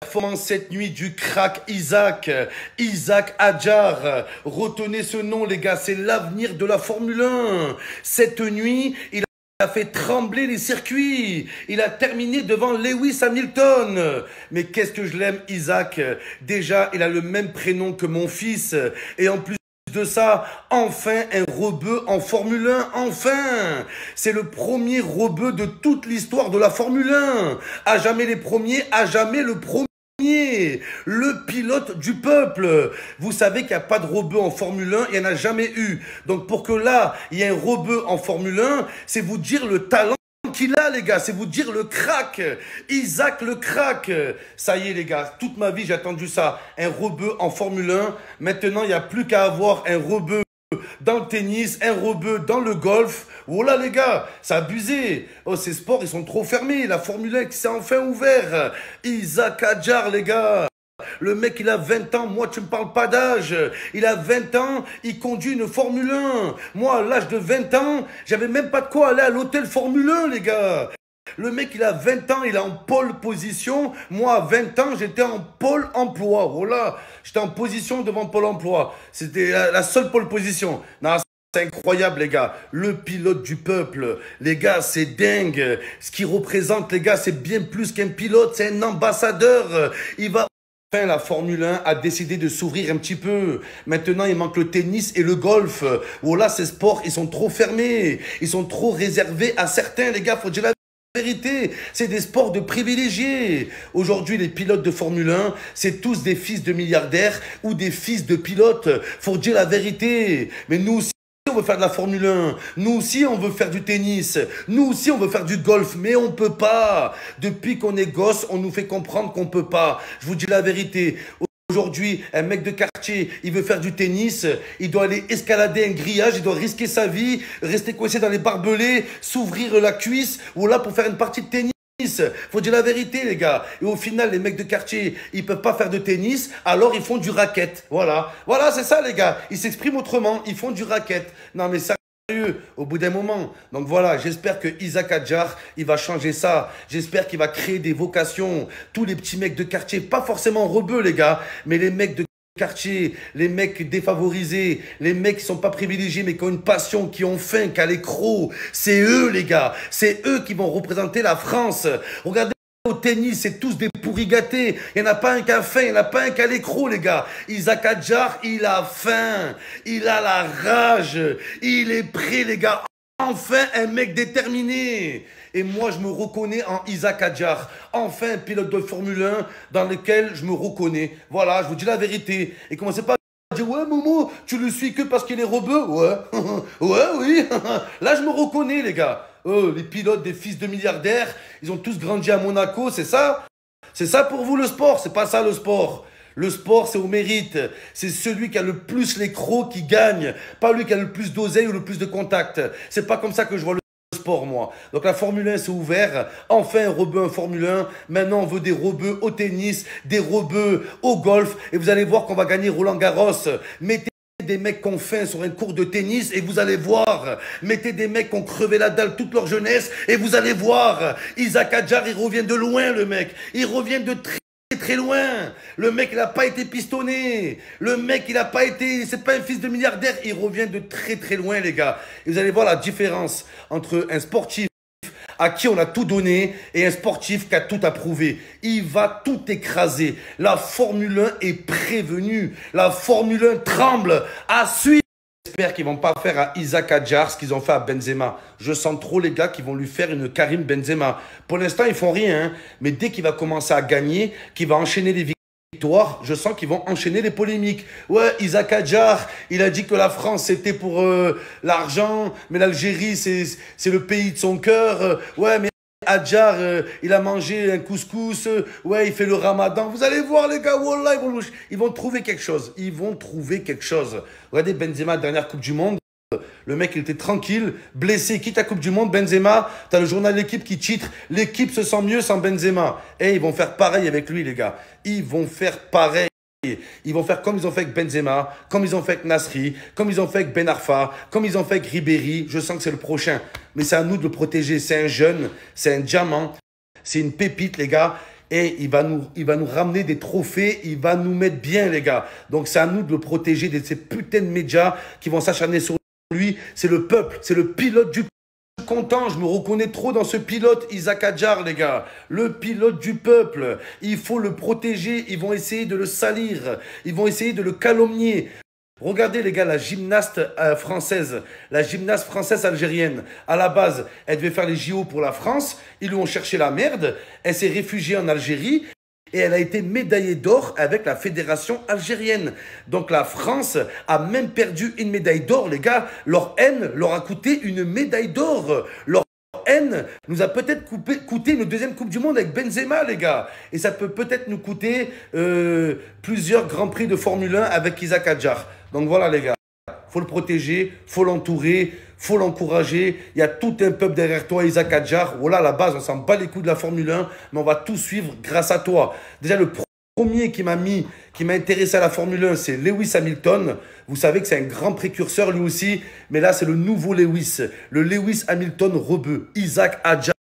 Performance cette nuit du crack Isaac Hadjar. Retenez ce nom, les gars, c'est l'avenir de la Formule 1. Cette nuit, il a fait trembler les circuits. Il a terminé devant Lewis Hamilton. Mais qu'est-ce que je l'aime, Isaac. Déjà, il a le même prénom que mon fils. Et en plus de ça, enfin un rebeu en Formule 1, enfin. C'est le premier rebeu de toute l'histoire de la Formule 1. À jamais les premiers, à jamais le premier. Le pilote du peuple. Vous savez qu'il n'y a pas de rebeu en Formule 1, il n'y en a jamais eu. Donc pour que là, il y ait un rebeu en Formule 1, c'est vous dire le talent qu'il a, les gars, c'est vous dire le crack. Isaac le crack. Ça y est, les gars, toute ma vie j'ai attendu ça, un rebeu en Formule 1. Maintenant, il n'y a plus qu'à avoir un rebeu dans le tennis, un rebeu dans le golf. Oh là, les gars, c'est abusé. Oh, ces sports, ils sont trop fermés. La Formule 1 qui s'est enfin ouvert. Isaac Hadjar, les gars. Le mec, il a 20 ans. Moi, tu me parles pas d'âge. Il a 20 ans. Il conduit une Formule 1. Moi, à l'âge de 20 ans, j'avais même pas de quoi aller à l'hôtel Formule 1, les gars. Le mec, il a 20 ans, il est en pole position. Moi, à 20 ans, j'étais en pôle emploi. Voilà, j'étais en position devant Pôle emploi. C'était la seule pole position. Non, c'est incroyable, les gars. Le pilote du peuple. Les gars, c'est dingue. Ce qu'il représente, les gars, c'est bien plus qu'un pilote. C'est un ambassadeur. Il va... Enfin, la Formule 1 a décidé de s'ouvrir un petit peu. Maintenant, il manque le tennis et le golf. Voilà, ces sports, ils sont trop fermés. Ils sont trop réservés à certains, les gars. Faut dire la vérité, c'est des sports de privilégiés. Aujourd'hui, les pilotes de Formule 1, c'est tous des fils de milliardaires ou des fils de pilotes. Faut dire la vérité. Mais nous aussi, on veut faire de la Formule 1. Nous aussi, on veut faire du tennis. Nous aussi, on veut faire du golf. Mais on peut pas. Depuis qu'on est gosse, on nous fait comprendre qu'on peut pas. Je vous dis la vérité. Aujourd'hui, un mec de quartier, il veut faire du tennis, il doit aller escalader un grillage, il doit risquer sa vie, rester coincé dans les barbelés, s'ouvrir la cuisse, ou là pour faire une partie de tennis. Faut dire la vérité, les gars. Et au final, les mecs de quartier, ils peuvent pas faire de tennis, alors ils font du racket. Voilà. Voilà, c'est ça, les gars. Ils s'expriment autrement, ils font du racket. Non, mais ça... au bout d'un moment. Donc voilà, j'espère que Isaac Hadjar, il va changer ça. J'espère qu'il va créer des vocations. Tous les petits mecs de quartier, pas forcément rebeux, les gars, mais les mecs de quartier, les mecs défavorisés, les mecs qui sont pas privilégiés, mais qui ont une passion, qui ont faim, qui ont les crocs. C'est eux, les gars. C'est eux qui vont représenter la France. Regardez. Au tennis, c'est tous des pourris gâtés. Il n'y en a pas un qui a faim, il n'y en a pas un qui a l'écrou, les gars. Isaac Hadjar, il a faim. Il a la rage. Il est prêt, les gars. Enfin, un mec déterminé. Et moi, je me reconnais en Isaac Hadjar. Enfin, un pilote de Formule 1 dans lequel je me reconnais. Voilà, je vous dis la vérité. Et commencez pas à dire, ouais, Momo, tu le suis que parce qu'il est rebeu. Ouais, ouais, oui. Là, je me reconnais, les gars. Oh, les pilotes des fils de milliardaires, ils ont tous grandi à Monaco, c'est ça? C'est ça pour vous le sport? C'est pas ça le sport. Le sport, c'est au mérite. C'est celui qui a le plus les crocs qui gagne. Pas lui qui a le plus d'oseille ou le plus de contact. C'est pas comme ça que je vois le sport, moi. Donc la Formule 1 s'est ouverte. Enfin, un rebeu en Formule 1. Maintenant, on veut des rebeux au tennis, des rebeux au golf. Et vous allez voir qu'on va gagner Roland Garros. Mettez des mecs qui ont faim sur un cours de tennis et vous allez voir. Mettez des mecs qui ont crevé la dalle toute leur jeunesse et vous allez voir. Isaac Hadjar, il revient de loin, le mec. Il revient de très loin. Le mec, il n'a pas été pistonné. Le mec, il n'a pas été... C'est pas un fils de milliardaire. Il revient de très loin, les gars. Et vous allez voir la différence entre un sportif à qui on a tout donné et un sportif qui a tout approuvé. Il va tout écraser. La Formule 1 est prévenue. La Formule 1 tremble. À suivre. J'espère qu'ils vont pas faire à Isaac Hadjar ce qu'ils ont fait à Benzema. Je sens trop, les gars, qu'ils vont lui faire une Karim Benzema. Pour l'instant, ils font rien. Hein. Mais dès qu'il va commencer à gagner, qu'il va enchaîner les victoires, je sens qu'ils vont enchaîner les polémiques. Ouais, Isaac Hadjar, il a dit que la France, c'était pour l'argent, mais l'Algérie, c'est le pays de son cœur. Ouais, mais Hadjar, il a mangé un couscous. Ouais, il fait le ramadan. Vous allez voir, les gars, wallah, ils vont trouver quelque chose. Ils vont trouver quelque chose. Regardez Benzema, dernière Coupe du Monde. Le mec, il était tranquille, blessé, quitte à Coupe du Monde. Benzema, t'as le journal L'équipe qui titre « L'équipe se sent mieux sans Benzema ». Et ils vont faire pareil avec lui, les gars. Ils vont faire pareil. Ils vont faire comme ils ont fait avec Benzema, comme ils ont fait avec Nasri, comme ils ont fait avec Ben Arfa, comme ils ont fait avec Ribéry. Je sens que c'est le prochain. Mais c'est à nous de le protéger. C'est un jeune, c'est un diamant, c'est une pépite, les gars. et il va nous ramener des trophées, il va nous mettre bien, les gars. Donc, c'est à nous de le protéger de ces putains de médias qui vont s'acharner sur lui. C'est le peuple, c'est le pilote du content, je me reconnais trop dans ce pilote Isaac Adjar, les gars. Le pilote du peuple. Il faut le protéger. Ils vont essayer de le salir. Ils vont essayer de le calomnier. Regardez, les gars, la gymnaste française. La gymnaste française algérienne. À la base, elle devait faire les JO pour la France. Ils lui ont cherché la merde. Elle s'est réfugiée en Algérie. Et elle a été médaillée d'or avec la fédération algérienne. Donc la France a même perdu une médaille d'or, les gars. Leur haine leur a coûté une médaille d'or. Leur haine nous a peut-être coûté une deuxième Coupe du Monde avec Benzema, les gars. Et ça peut peut-être nous coûter plusieurs Grands Prix de Formule 1 avec Isaac Adjar. Donc voilà, les gars. Faut le protéger, faut l'entourer, faut l'encourager. Il y a tout un peuple derrière toi, Isaac Adjar. Voilà, à la base, on s'en bat les coups de la Formule 1, mais on va tout suivre grâce à toi. Déjà, le premier qui m'a intéressé à la Formule 1, c'est Lewis Hamilton. Vous savez que c'est un grand précurseur lui aussi, mais là, c'est le nouveau Lewis. Le Lewis Hamilton rebeu, Isaac Adjar.